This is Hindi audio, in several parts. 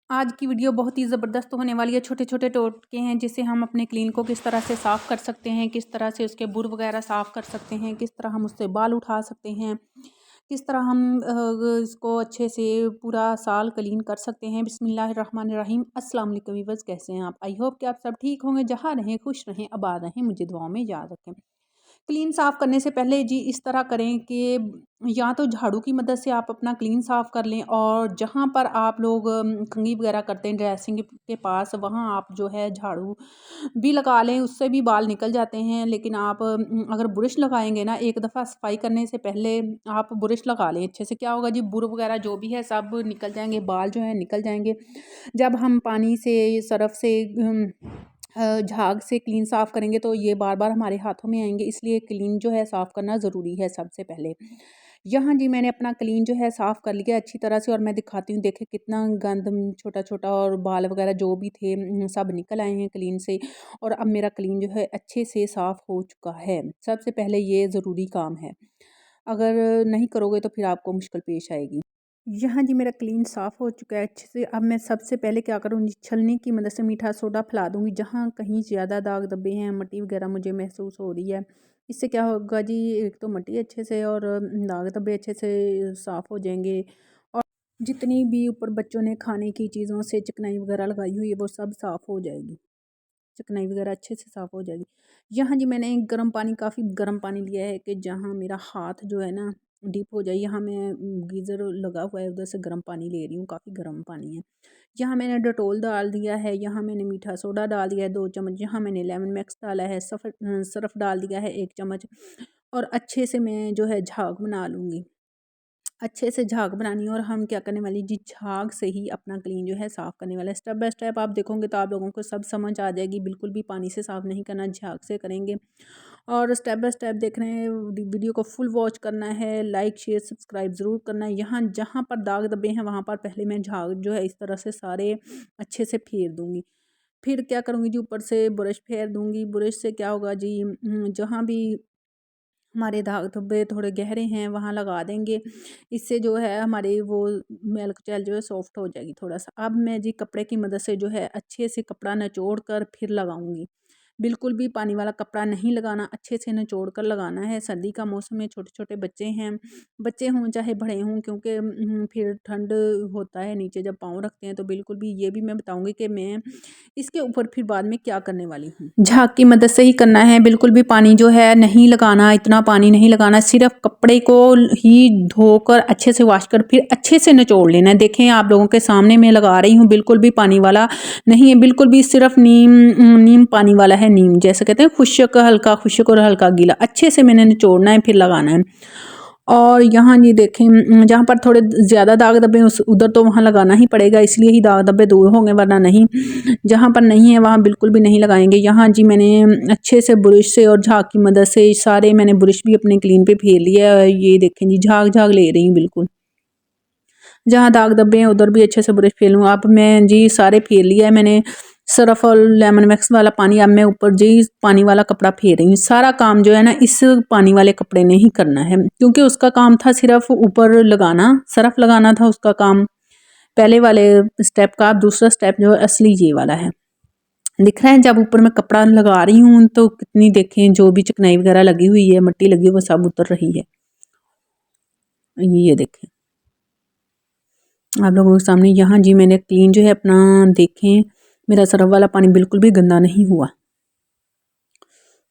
आज की वीडियो बहुत ही ज़बरदस्त होने वाली है। छोटे छोटे टोटके हैं जिससे हम अपने क्लीन को किस तरह से साफ़ कर सकते हैं, किस तरह से उसके बुर वगैरह साफ़ कर सकते हैं, किस तरह हम उससे बाल उठा सकते हैं, किस तरह हम इसको अच्छे से पूरा साल क्लीन कर सकते हैं। बिस्मिल्लाहिर्रहमानिर्रहीम। अस्सलाम वालेकुम व्यूअर्स, कैसे हैं आप? आई होप कि आप सब ठीक होंगे। जहाँ रहें खुश रहें, आबाद रहें, मुझे दुआओं में याद रखें। क्लीन साफ़ करने से पहले जी इस तरह करें कि या तो झाड़ू की मदद से आप अपना क्लीन साफ़ कर लें, और जहाँ पर आप लोग कंघी वगैरह करते हैं ड्रेसिंग के पास, वहाँ आप जो है झाड़ू भी लगा लें, उससे भी बाल निकल जाते हैं। लेकिन आप अगर ब्रश लगाएंगे ना, एक दफ़ा सफाई करने से पहले आप ब्रश लगा लें अच्छे से। क्या होगा जी, बुर वगैरह जो भी है सब निकल जाएंगे, बाल जो है निकल जाएंगे। जब हम पानी से, सरफ से, झाग से क्लीन साफ़ करेंगे तो ये बार बार हमारे हाथों में आएंगे, इसलिए क्लीन जो है साफ़ करना ज़रूरी है सबसे पहले। यहाँ जी मैंने अपना क्लीन जो है साफ़ कर लिया अच्छी तरह से, और मैं दिखाती हूँ। देखे कितना गंद छोटा छोटा और बाल वगैरह जो भी थे सब निकल आए हैं क्लीन से। और अब मेरा क्लीन जो है अच्छे से साफ़ हो चुका है। सबसे पहले ये ज़रूरी काम है, अगर नहीं करोगे तो फिर आपको मुश्किल पेश आएगी। यहाँ जी मेरा क्लीन साफ़ हो चुका है अच्छे से। अब मैं सबसे पहले क्या करूँगी, छलनी की मदद से मीठा सोडा फैला दूँगी जहाँ कहीं ज़्यादा दाग धब्बे हैं, मिट्टी वगैरह मुझे महसूस हो रही है। इससे क्या होगा जी, एक तो मिट्टी अच्छे से और दाग धब्बे अच्छे से साफ़ हो जाएंगे। और जितनी भी ऊपर बच्चों ने खाने की चीज़ों से चिकनाई वगैरह लगाई हुई है वो सब साफ़ हो जाएगी, चिकनाई वगैरह अच्छे से साफ़ हो जाएगी। यहाँ जी मैंने गर्म पानी, काफ़ी गर्म पानी लिया है कि जहाँ मेरा हाथ जो है ना डीप हो जाए। यहाँ मैं गीज़र लगा हुआ है, उधर से गर्म पानी ले रही हूँ, काफ़ी गर्म पानी है। यहाँ मैंने डेटोल डाल दिया है, यहाँ मैंने मीठा सोडा डाल दिया है 2 चम्मच, यहाँ मैंने लेमन मैक्स डाला है, सर्फ डाल दिया है 1 चम्मच। और अच्छे से मैं जो है झाग बना लूँगी। अच्छे से झाग बनानी है, और हम क्या करने वाली जी, झाग से ही अपना क्लीन जो है साफ़ करने वाला है। स्टेप बाय स्टेप आप देखोगे तो आप लोगों को सब समझ आ जाएगी। बिल्कुल भी पानी से साफ़ नहीं करना, झाग से करेंगे। और स्टेप बाय स्टेप देख रहे हैं, वीडियो को फुल वॉच करना है, लाइक शेयर सब्सक्राइब ज़रूर करना है। यहाँ जहाँ पर दाग धब्बे हैं वहाँ पर पहले मैं झाग जो है इस तरह से सारे अच्छे से फेर दूँगी। फिर क्या करूँगी जी, ऊपर से ब्रश फेर दूँगी। ब्रश से क्या होगा जी, जहाँ भी हमारे दाग धब्बे थोड़े गहरे हैं वहाँ लगा देंगे। इससे जो है हमारी वो मैल कुचैल जो है सॉफ्ट हो जाएगी थोड़ा सा। अब मैं जी कपड़े की मदद से जो है अच्छे से कपड़ा निचोड़ कर फिर लगाऊंगी। बिल्कुल भी पानी वाला कपड़ा नहीं लगाना, अच्छे से निचोड़ कर लगाना है। सर्दी का मौसम है, छोटे छोटे बच्चे हैं, बच्चे हों चाहे बड़े हों, क्योंकि फिर ठंड होता है नीचे जब पाँव रखते हैं। तो बिल्कुल भी ये भी मैं बताऊंगी कि मैं इसके ऊपर फिर बाद में क्या करने वाली हूँ। झाग की मदद से ही करना है, बिल्कुल भी पानी जो है नहीं लगाना, इतना पानी नहीं लगाना। सिर्फ कपड़े को ही धोकर अच्छे से वॉश कर फिर अच्छे से निचोड़ लेना है। देखें आप लोगों के सामने मैं लगा रही हूँ, बिल्कुल भी पानी वाला नहीं है, बिल्कुल भी सिर्फ नीम नीम पानी वाला है। नीम जैसे कहते हैं, खुश्क, हल्का खुश्क और हल्का गीला। अच्छे से मैंने निचोड़ना है फिर लगाना है। और यहाँ ये देखें, जहाँ पर थोड़े ज़्यादा दाग धब्बे उस उधर तो वहाँ लगाना ही पड़ेगा, इसलिए ही दाग धब्बे दूर होंगे, वरना नहीं। जहाँ पर नहीं है वहाँ बिल्कुल भी नहीं लगाएंगे। यहाँ जी मैंने अच्छे से ब्रश से और झाग की मदद से सारे मैंने ब्रश भी अपने क्लीन पे फेर लिया है। ये देखें जी, झाग झाग ले रही हूँ बिल्कुल। जहाँ दाग धब्बे हैं उधर भी अच्छे से ब्रश फेर लूँ। अब मैं जी सारे फेर लिया है मैंने, सर्फ और लेमन मैक्स वाला पानी। अब मैं ऊपर जी पानी वाला कपड़ा फेर रही हूँ। सारा काम जो है ना इस पानी वाले कपड़े ने ही करना है, क्योंकि उसका काम था सिर्फ ऊपर लगाना, सर्फ लगाना था उसका काम पहले वाले स्टेप का। दूसरा स्टेप जो है असली ये वाला है। दिख रहा है, जब ऊपर मैं कपड़ा लगा रही हूँ तो कितनी देखें जो भी चिकनाई वगैरह लगी हुई है, मिट्टी लगी है, वो सब उतर रही है। ये देखें आप लोगों के सामने। यहाँ जी मैंने क्लीन जो है अपना, देखें मेरा सर्फ वाला पानी बिल्कुल भी गंदा नहीं हुआ।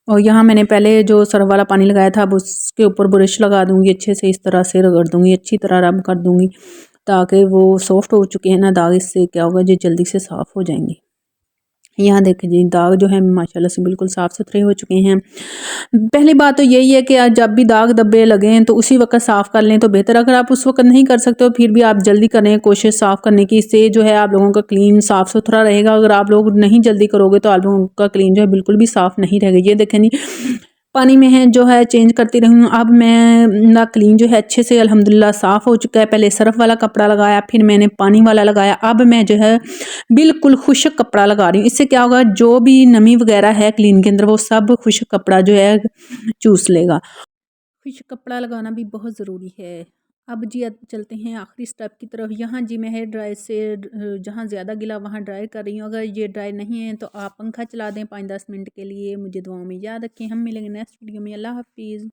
और यहाँ मैंने पहले जो सर्फ वाला पानी लगाया था अब उसके ऊपर ब्रश लगा दूंगी, अच्छे से इस तरह से रगड़ दूंगी, अच्छी तरह रब कर दूंगी, ताकि वो सॉफ्ट हो चुके हैं ना दाग। इससे क्या होगा जी, जल्दी से साफ़ हो जाएंगे। यहाँ देखें जी, दाग जो है माशाल्लाह से बिल्कुल साफ़ सुथरे हो चुके हैं। पहली बात तो यही है कि आज जब भी दाग धब्बे लगें तो उसी वक्त साफ़ कर लें तो बेहतर। अगर आप उस वक्त नहीं कर सकते हो फिर भी आप जल्दी करें कोशिश साफ़ करने की, इससे जो है आप लोगों का क्लीन साफ़ सुथरा रहेगा। अगर आप लोग नहीं जल्दी करोगे तो आप लोगों का क्लीन जो है बिल्कुल भी साफ़ नहीं रहेगा। ये देखें जी, पानी में है जो है चेंज करती रही हूँ। अब मैं ना क्लीन जो है अच्छे से अल्हम्दुलिल्लाह साफ़ हो चुका है। पहले सर्फ वाला कपड़ा लगाया, फिर मैंने पानी वाला लगाया। अब मैं जो है बिल्कुल खुश्क कपड़ा लगा रही हूँ। इससे क्या होगा, जो भी नमी वगैरह है क्लीन के अंदर वो सब खुश्क कपड़ा जो है चूस लेगा। खुश्क कपड़ा लगाना भी बहुत ज़रूरी है। अब जी चलते हैं आखिरी स्टेप की तरफ। यहाँ जी मैं हेयर ड्राई से जहाँ ज़्यादा गिला वहाँ ड्राई कर रही हूँ। अगर ये ड्राई नहीं है तो आप पंखा चला दें 5-10 मिनट के लिए। मुझे दुआओं में याद रखें। हम मिलेंगे नेक्स्ट वीडियो में। अल्लाह हाफिज़।